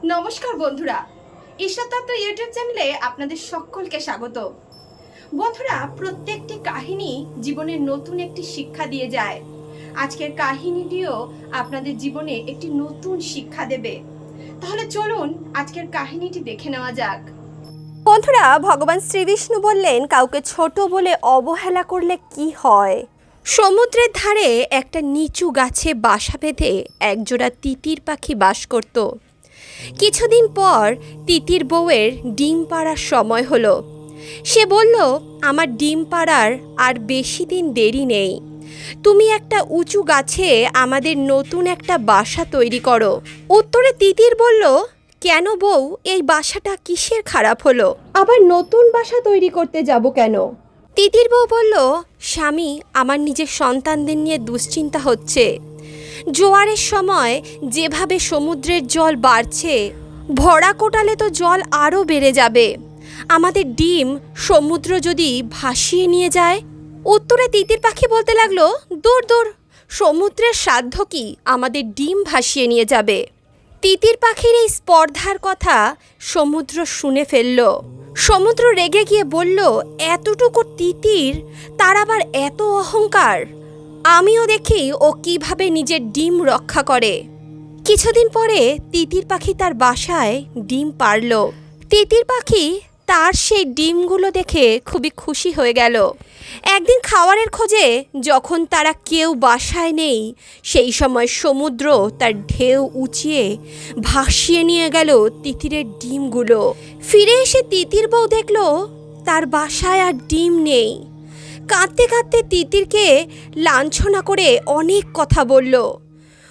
নমস্কার বন্ধুরা, ঈশ্বরতত্ত্ব ইউটিউব চ্যানেলে আপনাদের সকলকে স্বাগত। বন্ধুরা, প্রত্যেকটি কাহিনী জীবনের নতুন একটি শিক্ষা দিয়ে যায়। আজকের কাহিনীটিও আপনাদের জীবনে একটি নতুন শিক্ষা দেবে। তাহলে চলুন আজকের কাহিনীটি দেখে নেওয়া যাক। বন্ধুরা, ভগবান শ্রীবিষ্ণু বললেন, কাউকে ছোট বলে অবহেলা করলে কি হয়। সমুদ্রের ধারে একটা নিচু গাছে বাসা বেঁধে একজোড়া তিতির পাখি বাস করত। কিছুদিন পর তিতির বউয়ের ডিম পাড়ার সময় হলো। সে বলল, আমার ডিম পাড়ার আর বেশি দিন দেরি নেই। তুমি একটা উঁচু গাছে আমাদের নতুন একটা বাসা তৈরি করো। উত্তরে তিতির বলল, কেন বউ, এই বাসাটা কিসের খারাপ হলো? আবার নতুন বাসা তৈরি করতে যাব কেন? তিতির বউ বলল, স্বামী, আমার নিজের সন্তানদের নিয়ে দুশ্চিন্তা হচ্ছে। জোয়ারের সময় যেভাবে সমুদ্রের জল বাড়ছে, ভরা কোটালে তো জল আরও বেড়ে যাবে। আমাদের ডিম সমুদ্র যদি ভাসিয়ে নিয়ে যায়। উত্তরে তিতির পাখি বলতে লাগলো, দূর দূর, সমুদ্রের সাধ্য কি আমাদের ডিম ভাসিয়ে নিয়ে যাবে? তিতির পাখির এই স্পর্ধার কথা সমুদ্র শুনে ফেলল। সমুদ্র রেগে গিয়ে বলল, এতটুকু তিতির, তার আবার এত অহংকার। আমিও দেখি ও কিভাবে নিজের ডিম রক্ষা করে। কিছুদিন পরে তিতির পাখি তার বাসায় ডিম পাড়ল। তিতির পাখি তার সেই ডিমগুলো দেখে খুবই খুশি হয়ে গেল। একদিন খাবারের খোঁজে যখন তারা কেউ বাসায় নেই, সেই সময় সমুদ্র তার ঢেউ উঁচিয়ে ভাসিয়ে নিয়ে গেল তিতিরের ডিমগুলো। ফিরে এসে তিতির বউ দেখল তার বাসায় আর ডিম নেই। কাঁদতে কাঁদতে তিতিরকে লাঞ্ছনা করে অনেক কথা বলল।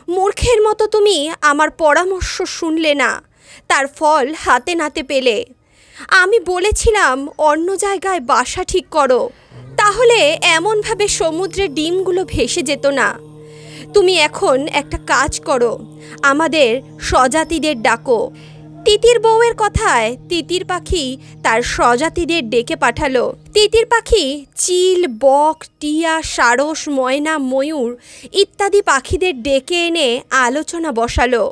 মূর্খের মতো তুমি আমার পরামর্শ শুনলে না, তার ফল হাতে নাতে পেলে। আমি বলেছিলাম অন্য জায়গায় বাসা ঠিক করো, তাহলে এমনভাবে সমুদ্রের ডিমগুলো ভেসে যেত না। তুমি এখন একটা কাজ করো, আমাদের স্বজাতিদের ডাকো। তিতির বউয়ের কথায় তিতির পাখি তার স্বজাতিদের ডেকে পাঠালো। তিতির পাখি চিল, বক, টিয়া, সারস, ময়না, ময়ূর ইত্যাদি পাখিদের ডেকে এনে আলোচনা বসালো।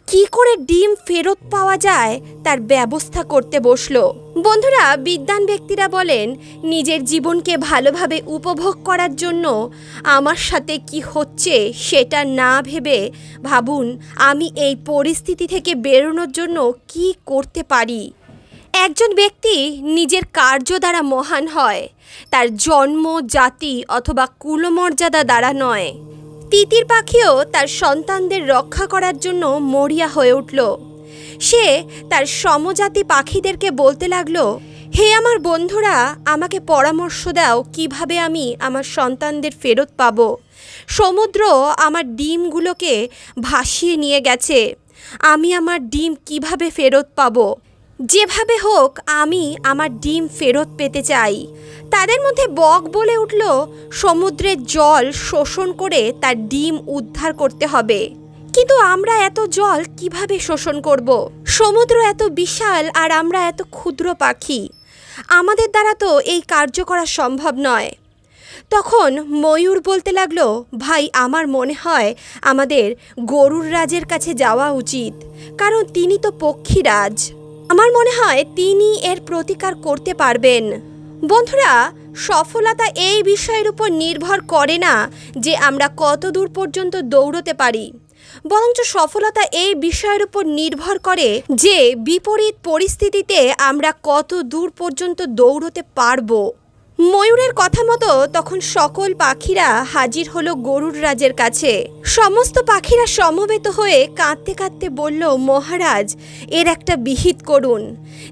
কি করে ডিম ফেরত পাওয়া যায় তার ব্যবস্থা করতে বসলো। বন্ধুরা, বিদ্বান ব্যক্তিরা বলেন, নিজের জীবনকে ভালোভাবে উপভোগ করার জন্য আমার সাথে কি হচ্ছে সেটা না ভেবে ভাবুন, আমি এই পরিস্থিতি থেকে বেরোনোর জন্য কি করতে পারি। একজন ব্যক্তি নিজের কার্য দ্বারা মহান হয়, তার জন্ম, জাতি অথবা কুলমর্যাদা দ্বারা নয়। তিতির পাখিও তার সন্তানদের রক্ষা করার জন্য মরিয়া হয়ে উঠল। সে তার সমজাতি পাখিদেরকে বলতে লাগলো, হে আমার বন্ধুরা, আমাকে পরামর্শ দাও কিভাবে আমি আমার সন্তানদের ফেরত পাব। সমুদ্র আমার ডিমগুলোকে ভাসিয়ে নিয়ে গেছে, আমি আমার ডিম কিভাবে ফেরত পাব? যেভাবে হোক আমি আমার ডিম ফেরত পেতে চাই। তাদের মধ্যে বক বলে উঠল, সমুদ্রের জল শোষণ করে তার ডিম উদ্ধার করতে হবে। কিন্তু আমরা এত জল কিভাবে শোষণ করব? সমুদ্র এত বিশাল আর আমরা এত ক্ষুদ্র পাখি, আমাদের দ্বারা তো এই কার্য করা সম্ভব নয়। তখন ময়ূর বলতে লাগলো, ভাই, আমার মনে হয় আমাদের গরুর রাজের কাছে যাওয়া উচিত, কারণ তিনি তো পক্ষীরাজ। আমার মনে হয় তিনি এর প্রতিকার করতে পারবেন। বন্ধুরা, সফলতা এই বিষয়ের উপর নির্ভর করে না যে আমরা কত দূর পর্যন্ত দৌড়তে পারি, বরঞ্চ সফলতা এই বিষয়ের উপর নির্ভর করে যে বিপরীত পরিস্থিতিতে আমরা কত দূর পর্যন্ত দৌড়তে পারবো। ময়ূরের কথা মতো তখন সকল পাখিরা হাজির হলো গরুর রাজের কাছে। সমস্ত পাখিরা সমবেত হয়ে কাঁদতে কাঁদতে বলল, মহারাজ, এর একটা বিহিত করুন,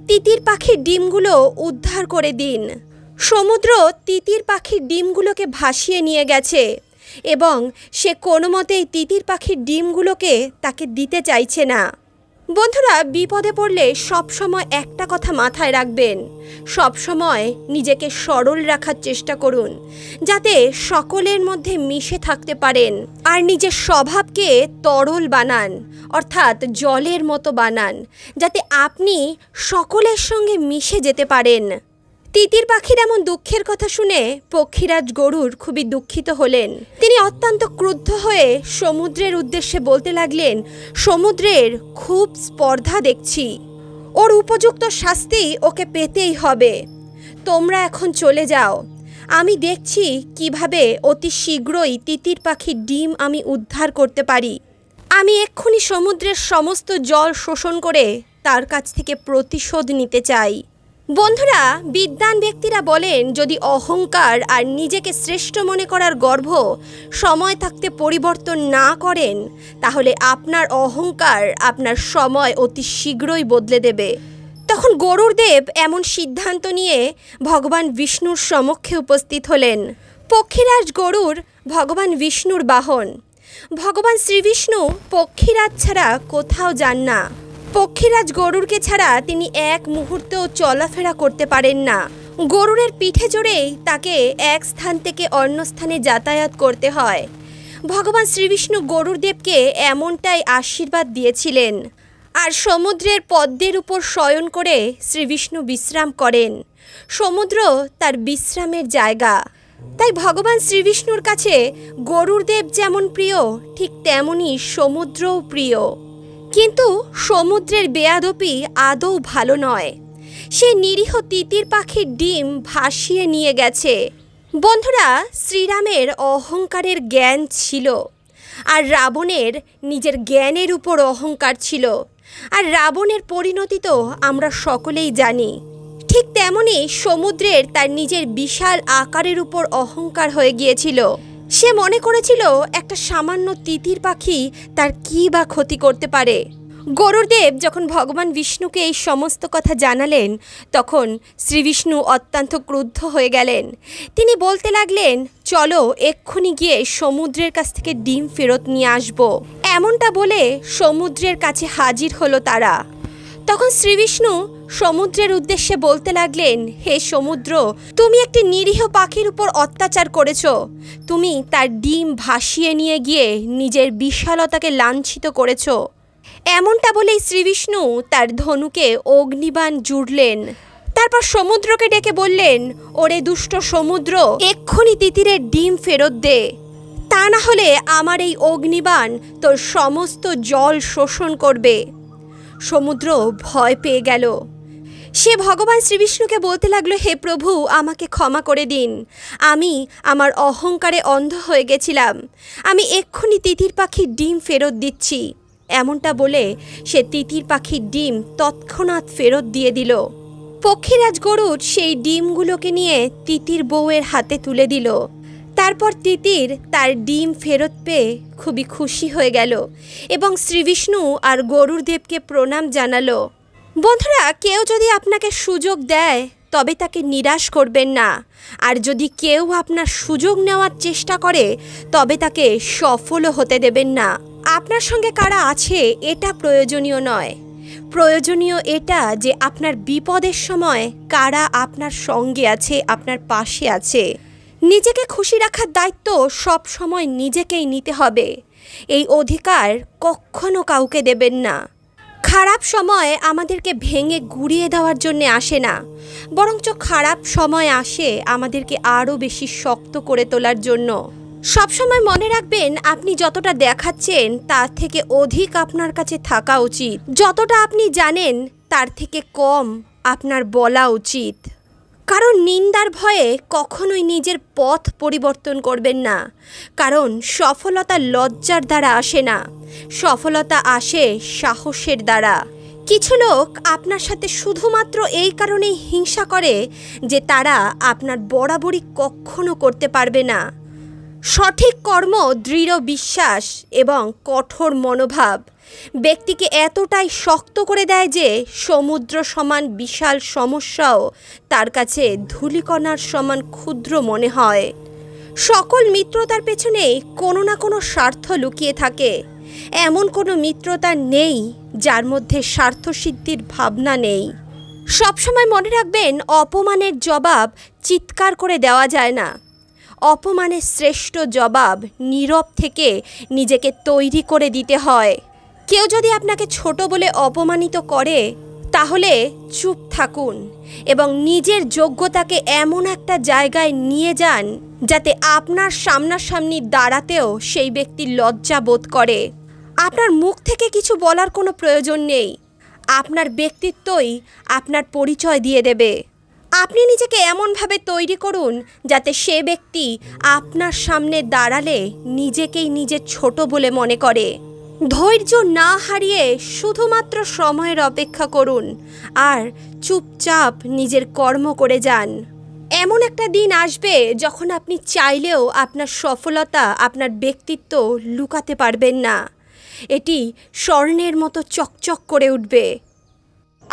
তিতির পাখির ডিমগুলো উদ্ধার করে দিন। সমুদ্র তিতির পাখির ডিমগুলোকে ভাসিয়ে নিয়ে গেছে এবং সে কোনো মতেই তিতির পাখির ডিমগুলোকে তাকে দিতে চাইছে না। বন্ধুরা, বিপদে পড়লে সবসময় একটা কথা মাথায় রাখবেন, সবসময় নিজেকে সরল রাখার চেষ্টা করুন, যাতে সকলের মধ্যে মিশে থাকতে পারেন। আর নিজের স্বভাবকে তরল বানান, অর্থাৎ জলের মতো বানান, যাতে আপনি সকলের সঙ্গে মিশে যেতে পারেন। তিতির পাখির এমন দুঃখের কথা শুনে পক্ষীরাজ গরুড় খুবই দুঃখিত হলেন। তিনি অত্যন্ত ক্রুদ্ধ হয়ে সমুদ্রের উদ্দেশ্যে বলতে লাগলেন, সমুদ্রের খুব স্পর্ধা দেখছি, ওর উপযুক্ত শাস্তি ওকে পেতেই হবে। তোমরা এখন চলে যাও, আমি দেখছি কিভাবে অতি শীঘ্রই তিতির পাখির ডিম আমি উদ্ধার করতে পারি। আমি এক্ষুনি সমুদ্রের সমস্ত জল শোষণ করে তার কাছ থেকে প্রতিশোধ নিতে চাই। বন্ধুরা, বিদ্বান ব্যক্তিরা বলেন, যদি অহংকার আর নিজেকে শ্রেষ্ঠ মনে করার গর্ব সময় থাকতে পরিবর্তন না করেন, তাহলে আপনার অহংকার আপনার সময় অতি শীঘ্রই বদলে দেবে। তখন গরুড়দেব এমন সিদ্ধান্ত নিয়ে ভগবান বিষ্ণুর সমক্ষে উপস্থিত হলেন। পক্ষীরাজ গরুড় ভগবান বিষ্ণুর বাহন। ভগবান শ্রীবিষ্ণু পক্ষীরাজ ছাড়া কোথাও যান না। পক্ষীরাজ গরুড়কে ছাড়া তিনি এক মুহূর্তেও চলাফেরা করতে পারেন না। গরুড়ের পিঠে চড়েই তাকে এক স্থান থেকে অন্য স্থানে যাতায়াত করতে হয়। ভগবান শ্রীবিষ্ণু গরুড়দেবকে এমনটাই আশীর্বাদ দিয়েছিলেন। আর সমুদ্রের পদ্মের উপর শয়ন করে শ্রীবিষ্ণু বিশ্রাম করেন। সমুদ্র তার বিশ্রামের জায়গা। তাই ভগবান শ্রীবিষ্ণুর কাছে গরুড়দেব যেমন প্রিয়, ঠিক তেমনই সমুদ্রও প্রিয়। কিন্তু সমুদ্রের বেয়াদপি আদৌ ভালো নয়। সে নিরীহ তিতির পাখির ডিম ভাসিয়ে নিয়ে গেছে। বন্ধুরা, শ্রীরামের অহংকারের জ্ঞান ছিল, আর রাবণের নিজের জ্ঞানের উপর অহংকার ছিল। আর রাবণের পরিণতি তো আমরা সকলেই জানি। ঠিক তেমনি সমুদ্রের তার নিজের বিশাল আকারের উপর অহংকার হয়ে গিয়েছিল। সে মনে করেছিল একটা সামান্য তিতির পাখি তার কী বা ক্ষতি করতে পারে। গরুড়দেব যখন ভগবান বিষ্ণুকে এই সমস্ত কথা জানালেন, তখন শ্রীবিষ্ণু অত্যন্ত ক্রুদ্ধ হয়ে গেলেন। তিনি বলতে লাগলেন, চলো এক্ষুনি গিয়ে সমুদ্রের কাছ থেকে ডিম ফেরত নিয়ে আসব। এমনটা বলে সমুদ্রের কাছে হাজির হলো তারা। তখন শ্রীবিষ্ণু সমুদ্রের উদ্দেশ্যে বলতে লাগলেন, হে সমুদ্র, তুমি একটি নিরীহ পাখির উপর অত্যাচার করেছ। তুমি তার ডিম ভাসিয়ে নিয়ে গিয়ে নিজের বিশালতাকে লাঞ্ছিত করেছ। এমনটা বলেই শ্রীবিষ্ণু তার ধনুকে অগ্নিবাণ জুড়লেন। তারপর সমুদ্রকে ডেকে বললেন, ওরে দুষ্ট সমুদ্র, এক্ষুনি তিতিরের ডিম ফেরত দে, তা না হলে আমার এই অগ্নিবাণ তোর সমস্ত জল শোষণ করবে। সমুদ্র ভয় পেয়ে গেল। সে ভগবান শ্রীবিষ্ণুকে বলতে লাগলো, হে প্রভু, আমাকে ক্ষমা করে দিন। আমি আমার অহংকারে অন্ধ হয়ে গেছিলাম। আমি এক্ষুনি তিতির পাখির ডিম ফেরত দিচ্ছি। এমনটা বলে সে তিতির পাখির ডিম তৎক্ষণাৎ ফেরত দিয়ে দিল। পক্ষীরাজ গরুড় সেই ডিমগুলোকে নিয়ে তিতির বউয়ের হাতে তুলে দিল। তারপর তিতির তার ডিম ফেরত পেয়ে খুবই খুশি হয়ে গেল এবং শ্রীবিষ্ণু আর গরুড়দেবকে প্রণাম জানালো। বন্ধুরা, কেউ যদি আপনাকে সুযোগ দেয় তবে তাকে নিরাশ করবেন না। আর যদি কেউ আপনার সুযোগ নেওয়ার চেষ্টা করে তবে তাকে সফলও হতে দেবেন না। আপনার সঙ্গে কারা আছে এটা প্রয়োজনীয় নয়। প্রয়োজনীয় এটা যে আপনার বিপদের সময় কারা আপনার সঙ্গে আছে, আপনার পাশে আছে। নিজেকে খুশি রাখার দায়িত্ব সব সময় নিজেকেই নিতে হবে। এই অধিকার কখনো কাউকে দেবেন না। খারাপ সময় আমাদেরকে ভেঙে গুঁড়িয়ে দেওয়ার জন্য আসে না, বরঞ্চ খারাপ সময় আসে আমাদেরকে আরও বেশি শক্ত করে তোলার জন্য। সবসময় মনে রাখবেন, আপনি যতটা দেখাচ্ছেন তার থেকে অধিক আপনার কাছে থাকা উচিত। যতটা আপনি জানেন তার থেকে কম আপনার বলা উচিত। কারণ নিন্দার ভয়ে কখনোই নিজের পথ পরিবর্তন করবেন না। কারণ সফলতা লজ্জার দ্বারা আসে না, সফলতা আসে সাহসের দ্বারা। কিছু লোক আপনার সাথে শুধুমাত্র এই কারণেই হিংসা করে যে তারা আপনার বরাবরই কখনো করতে পারবে না। সঠিক কর্ম, দৃঢ় বিশ্বাস এবং কঠোর মনোভাব ব্যক্তিকে এতটাই শক্ত করে দেয় যে সমুদ্র সমান বিশাল সমস্যাও তার কাছে ধূলিকণার সমান ক্ষুদ্র মনে হয়। সকল মিত্রতার পেছনেই কোনো না কোনো স্বার্থ লুকিয়ে থাকে। এমন কোনো মিত্রতা নেই যার মধ্যে স্বার্থসিদ্ধির ভাবনা নেই। সবসময় মনে রাখবেন, অপমানের জবাব চিৎকার করে দেওয়া যায় না। অপমানের শ্রেষ্ঠ জবাব নীরব থেকে নিজেকে তৈরি করে দিতে হয়। কেউ যদি আপনাকে ছোট বলে অপমানিত করে তাহলে চুপ থাকুন এবং নিজের যোগ্যতাকে এমন একটা জায়গায় নিয়ে যান যাতে আপনার সামনাসামনি দাঁড়াতেও সেই ব্যক্তি লজ্জা বোধ করে। আপনার মুখ থেকে কিছু বলার কোনো প্রয়োজন নেই, আপনার ব্যক্তিত্বই আপনার পরিচয় দিয়ে দেবে। আপনি নিজেকে এমনভাবে তৈরি করুন যাতে সে ব্যক্তি আপনার সামনে দাঁড়ালে নিজেকেই নিজে ছোট বলে মনে করে। ধৈর্য না হারিয়ে শুধুমাত্র সময়ের অপেক্ষা করুন আর চুপচাপ নিজের কর্ম করে যান। এমন একটা দিন আসবে যখন আপনি চাইলেও আপনার সফলতা, আপনার ব্যক্তিত্ব লুকাতে পারবেন না। এটি স্বর্ণের মতো চকচক করে উঠবে।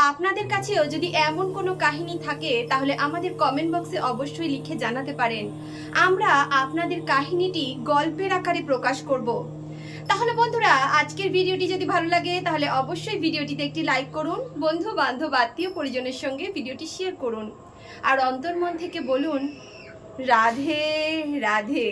আপনাদের কাছেও যদি এমন কোনো কাহিনী থাকে তাহলে আমাদের কমেন্ট বক্সে অবশ্যই লিখে জানাতে পারেন। আমরা আপনাদের কাহিনীটি গল্পের আকারে প্রকাশ করব। তাহলে বন্ধুরা, আজকের ভিডিওটি যদি ভালো লাগে তাহলে অবশ্যই ভিডিওটিতে একটি লাইক করুন, বন্ধু বান্ধব আত্মীয় পরিজনের সঙ্গে ভিডিওটি শেয়ার করুন আর অন্তর্মন থেকে বলুন রাধে রাধে।